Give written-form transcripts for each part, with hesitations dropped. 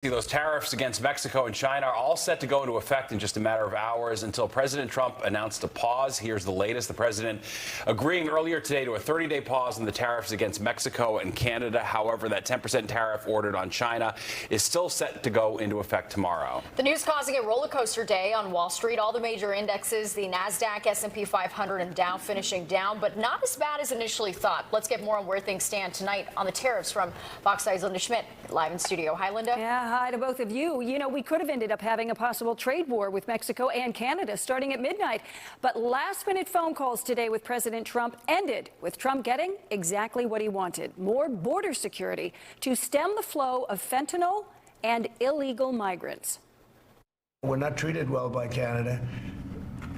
Those tariffs against Mexico and China are all set to go into effect in just a matter of hours until President Trump announced a pause. Here's the latest. The president agreeing earlier today to a 30-day pause on the tariffs against Mexico and Canada. However, that 10% tariff ordered on China is still set to go into effect tomorrow. The news causing a roller coaster day on Wall Street. All the major indexes, the NASDAQ, S&P 500 and Dow finishing down, but not as bad as initially thought. Let's get more on where things stand tonight on the tariffs from Fox 5's Linda Schmidt live in studio. Hi, Linda. Yeah. Hi to both of you. You know, we could have ended up having a possible trade war with Mexico and Canada starting at midnight. But last-minute phone calls today with President Trump ended with Trump getting exactly what he wanted: more border security to stem the flow of fentanyl and illegal migrants. We're not treated well by Canada,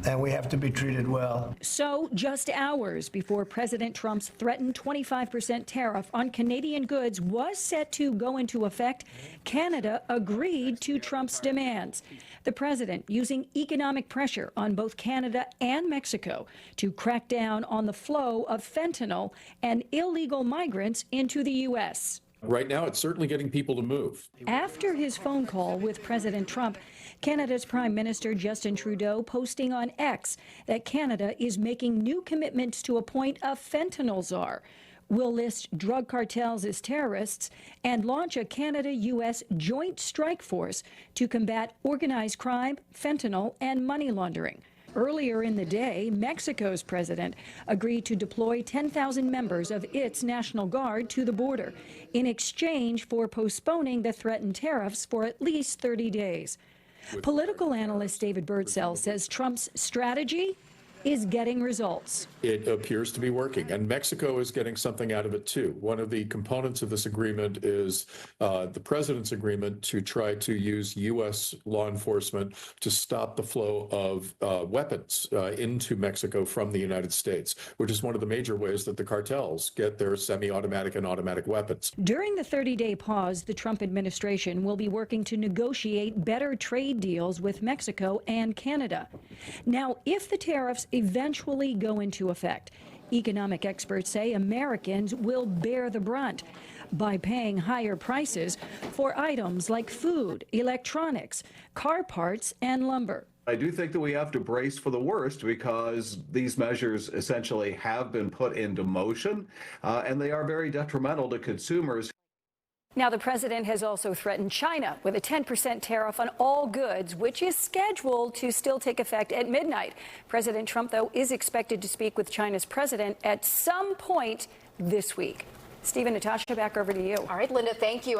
and we have to be treated well. So just hours before President Trump's threatened 25% tariff on Canadian goods was set to go into effect, Canada agreed to Trump's demands. The president using economic pressure on both Canada and Mexico to crack down on the flow of fentanyl and illegal migrants into the U.S. Right now, it's certainly getting people to move. After his phone call with President Trump, Canada's Prime Minister Justin Trudeau posting on X that Canada is making new commitments to appoint a fentanyl czar, will list drug cartels as terrorists, and launch a Canada-U.S. joint strike force to combat organized crime, fentanyl, and money laundering. Earlier in the day, Mexico's president agreed to deploy 10,000 members of its National Guard to the border in exchange for postponing the threatened tariffs for at least 30 days. Political analyst David Birdsell says Trump's strategy is getting results. It appears to be working, and Mexico is getting something out of it too. One of the components of this agreement is the president's agreement to try to use U.S. law enforcement to stop the flow of weapons into Mexico from the United States, which is one of the major ways that the cartels get their semi-automatic and automatic weapons. During the 30-day pause, the Trump administration will be working to negotiate better trade deals with Mexico and Canada. Now, if the tariffs eventually go into effect, economic experts say Americans will bear the brunt by paying higher prices for items like food, electronics, car parts, and lumber. I do think that we have to brace for the worst because these measures essentially have been put into motion, and they are very detrimental to consumers. Now, the president has also threatened China with a 10% tariff on all goods, which is scheduled to still take effect at midnight. President Trump, though, is expected to speak with China's president at some point this week. Stephen, Natasha, back over to you. All right, Linda, thank you.